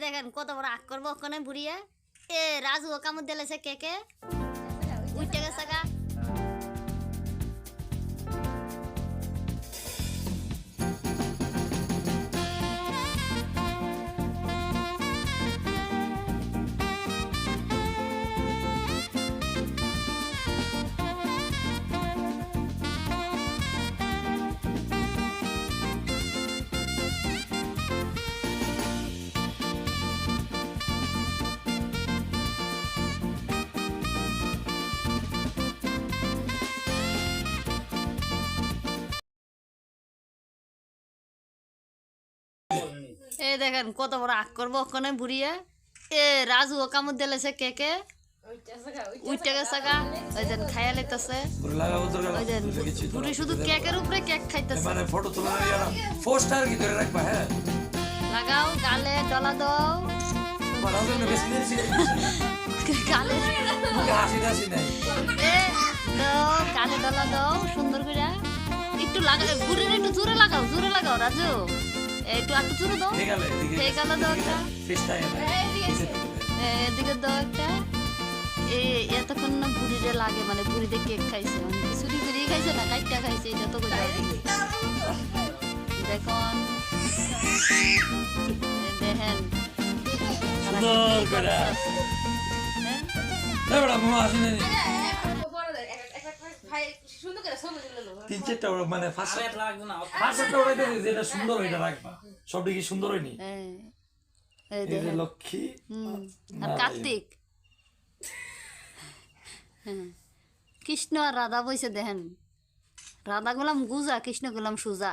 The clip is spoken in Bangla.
দেখেন কত বড় আগ করবো ওখানে বুড়িয়ে এ রাজু ও কামড় দিলেছে কে উঠে গেছে গা এ দেখেন কত বড় আগ করবো ওখানে বুড়িয়ে এ রাজু ও কামড় দিলেছে কে উঠে গেছে গা ওই যেন খাইয়া লইতেছে ওই যেন বুড়ি শুধু কেকের উপরে কেক খাইতেছে মানে ফটো তোলা পোস্টার কি করে রাখবা হ্যাঁ লাগাও গালে ডলা দাও বানাও না বেশি দিন গালে হাসি হাসি নাই এ দাও গালে ডলা দাও সুন্দর করে একটু লাগাও বুড়ির একটু জোরে লাগাও রাজু একটু একটু জোরে দাও ঠিক আছে ঠিক আছে দাও একটা ফিস্টা এদিকে দাও একটা এতক্ষণ না বুড়িরে লাগে মানে বুড়িতে কেক খাইছে মানে চুরি করে খাইছে না কাইটটা খাইছে এটা তো দেখুন দেখেন সুন্দর করে এবড়া মামা আসি নাই তিন চারটা মানে ফার্স্ট ওটা যেটা সুন্দর ওইটা রাখবা সবটা কি সুন্দর হয়নি এই এই যে লক্ষ্মী আর কার্তিক কৃষ্ণ আর রাধা বইছে দেখেন রাধা গোলাম গুজা কৃষ্ণ গোলাম সুজা